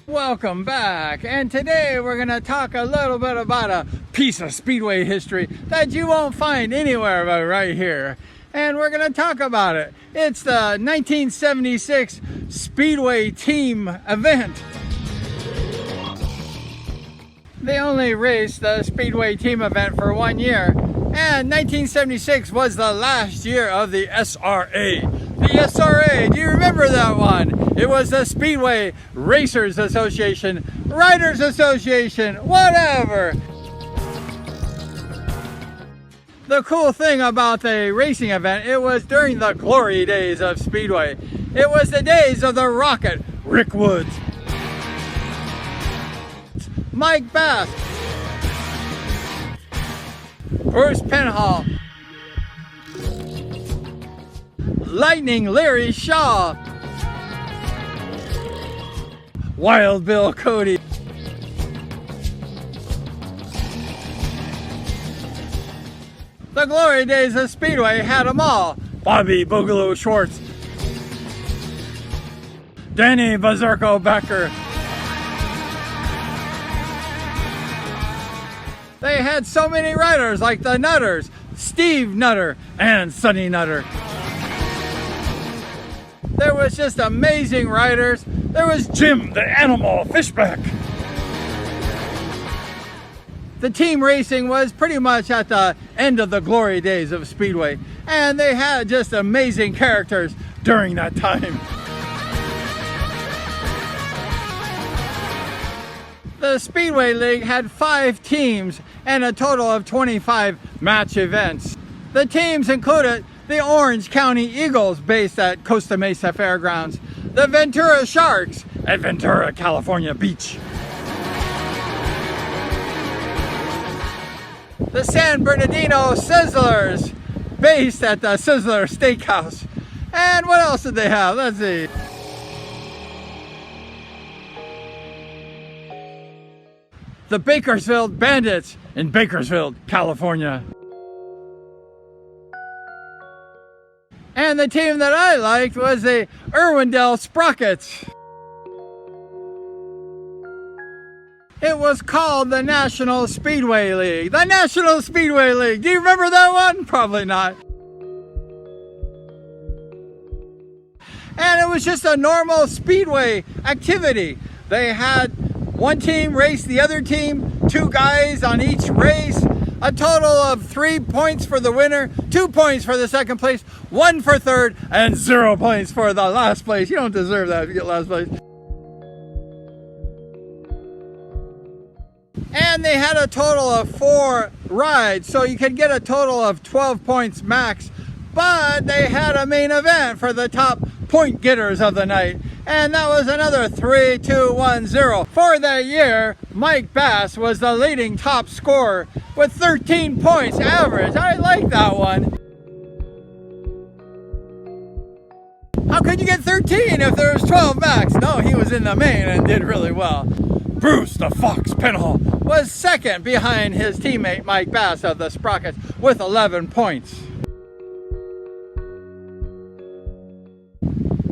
Welcome back, and today we're going to talk a little bit about a piece of Speedway history that you won't find anywhere but right here. And we're going to talk about it. It's the 1976 Speedway team event. They only raced the Speedway team event for 1 year, and 1976 was the last year of the SRA. The SRA, do you remember that one? It was the Speedway Racers Association, Riders Association, whatever. The cool thing about the racing event, it was during the glory days of Speedway. It was the days of the Rocket, Rick Woods, Mike Bass, Bruce Penhall, Lightning Larry Shaw, Wild Bill Cody, the glory days of Speedway had them all. Bobby Boogaloo Schwartz, Danny Bazurko Becker. They had so many riders like the Nutters, Steve Nutter and Sonny Nutter. There was just amazing riders. There was Jim the Animal Fishback. The team racing was pretty much at the end of the glory days of Speedway, and they had just amazing characters during that time. The Speedway League had 5 teams and a total of 25 match events. The teams included the Orange County Eagles, based at Costa Mesa Fairgrounds, the Ventura Sharks at Ventura, California Beach, the San Bernardino Sizzlers, based at the Sizzler Steakhouse. And what else did they have? Let's see. The Bakersfield Bandits in Bakersfield, California. And the team that I liked was the Irwindale Sprockets. It was called the National Speedway League. The National Speedway League. Do you remember that one? Probably not. And it was just a normal Speedway activity. They had one team race the other team, 2 guys on each race, a total of 3 points for the winner, 2 points for the second place, 1 for third, and 0 points for the last place. You don't deserve that if you get last place. And they had a total of 4 rides, so you could get a total of 12 points max. But they had a main event for the top point getters of the night, and that was another 3, 2, 1, 0. For that year, Mike Bass was the leading top scorer with 13 points average. I like that one. How could you get 13 if there was 12 max? No, he was in the main and did really well. Bruce the Fox Penhall was second behind his teammate Mike Bass of the Sprockets with 11 points.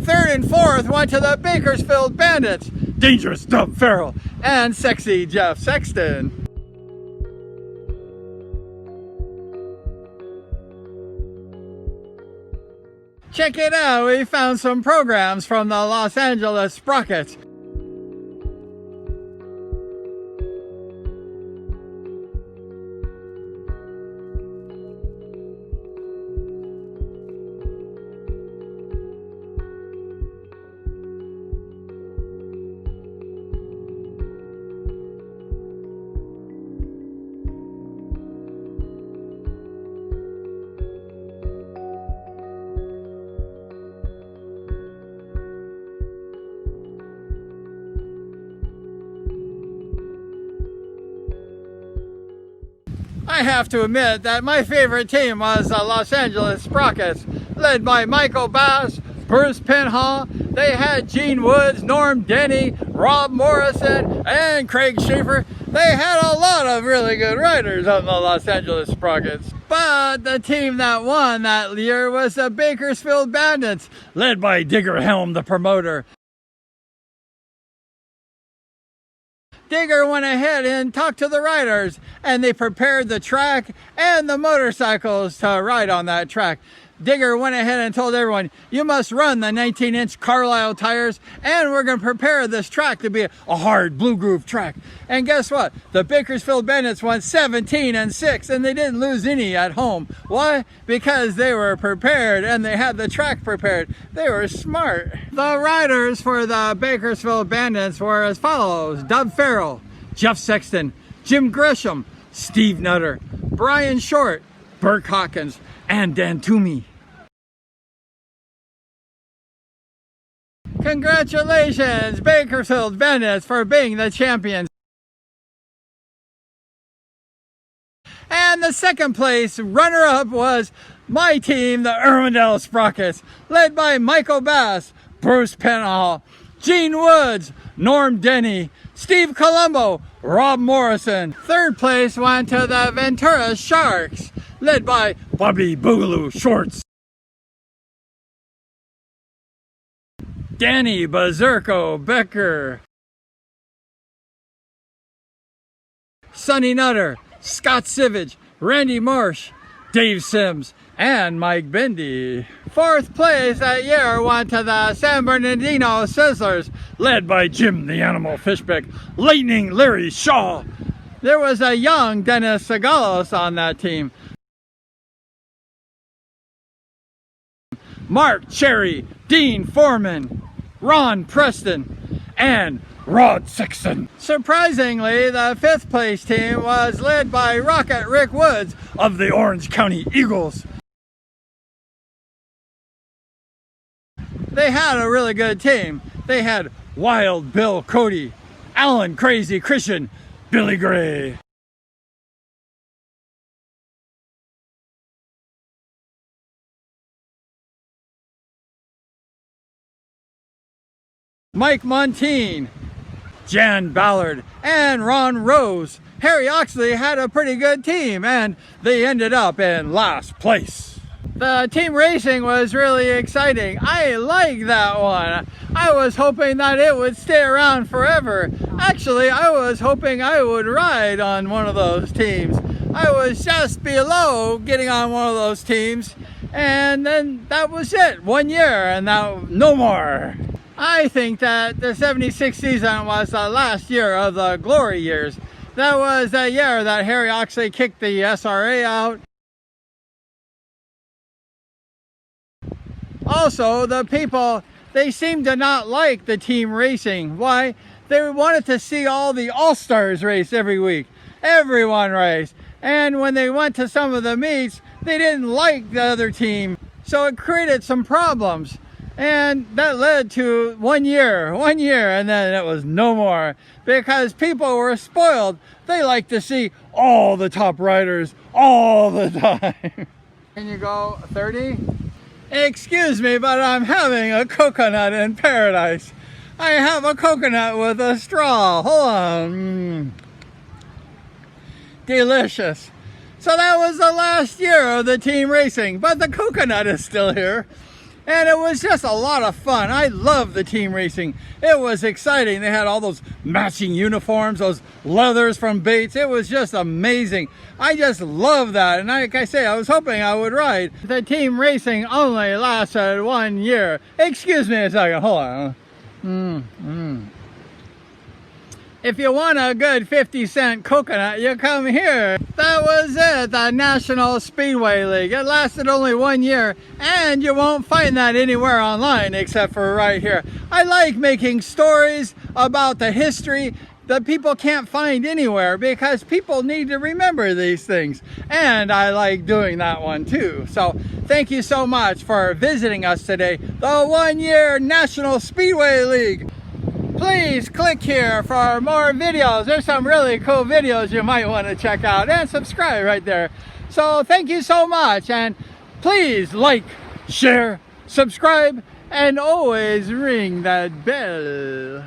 Third and fourth went to the Bakersfield Bandits, Dangerous Dub Farrell and Sexy Jeff Sexton. Check it out, we found some programs from the Los Angeles Sprockets. I have to admit that my favorite team was the Los Angeles Sprockets, led by Michael Bass, Bruce Penhall. They had Gene Woods, Norm Denny, Rob Morrison, and Craig Schaefer. They had a lot of really good riders on the Los Angeles Sprockets. But the team that won that year was the Bakersfield Bandits, led by Digger Helm, the promoter. Digger went ahead and talked to the riders, and they prepared the track and the motorcycles to ride on that track. Digger went ahead and told everyone, you must run the 19-inch Carlisle tires, and we're going to prepare this track to be a hard blue groove track. And guess what? The Bakersfield Bandits won 17-6, and they didn't lose any at home. Why? Because they were prepared, and they had the track prepared. They were smart. The riders for the Bakersfield Bandits were as follows: Dub Farrell, Jeff Sexton, Jim Grisham, Steve Nutter, Brian Short, Burke Hawkins, and Dan Toomey. Congratulations, Bakersfield Bandits, for being the champions. And the second place runner-up was my team, the Irwindale Sprockets, led by Michael Bass, Bruce Penhall, Gene Woods, Norm Denny, Steve Colombo, Rob Morrison. Third place went to the Ventura Sharks, led by Bobby Boogaloo Shorts, Danny Bazurko Becker, Sonny Nutter, Scott Sivage, Randy Marsh, Dave Sims, and Mike Bendy. Fourth place that year went to the San Bernardino Sizzlers, led by Jim the Animal Fishbeck, Lightning Larry Shaw. There was a young Dennis Segalos on that team. Mark Cherry, Dean Foreman, Ron Preston, and Rod Sexton. Surprisingly, the fifth place team was led by Rocket Rick Woods of the Orange County Eagles. They had a really good team. They had Wild Bill Cody, Alan Crazy Christian, Billy Gray, Mike Montine, Jan Ballard, and Ron Rose. Harry Oxley had a pretty good team, and they ended up in last place. The team racing was really exciting. I like that one. I was hoping that it would stay around forever. Actually, I was hoping I would ride on one of those teams. I was just below getting on one of those teams, and then that was it. 1 year, and now no more. I think that the 76 season was the last year of the glory years. That was the year that Harry Oxley kicked the SRA out. Also, the people, they seemed to not like the team racing. Why? They wanted to see all the all-stars race every week. Everyone raced. And when they went to some of the meets, they didn't like the other team. So it created some problems. And that led to 1 year, and then it was no more. Because people were spoiled. They like to see all the top riders all the time. Can you go 30? Excuse me, but I'm having a coconut in paradise. I have a coconut with a straw. Hold on. Delicious. So that was the last year of the team racing, but the coconut is still here. And it was just a lot of fun. I love the team racing. It was exciting. They had all those matching uniforms, those leathers from Bates. It was just amazing. I just love that. And like I say, I was hoping I would ride. The team racing only lasted 1 year. Excuse me a second. Hold on. If you want a good 50-cent coconut, you come here. That was it, the National Speedway League. It lasted only 1 year, and you won't find that anywhere online except for right here. I like making stories about the history that people can't find anywhere because people need to remember these things. And I like doing that one too. So thank you so much for visiting us today. The 1 year National Speedway League. Please click here for more videos. There's some really cool videos you might want to check out, and subscribe right there. So thank you so much, and please like, share, subscribe, and always ring that bell.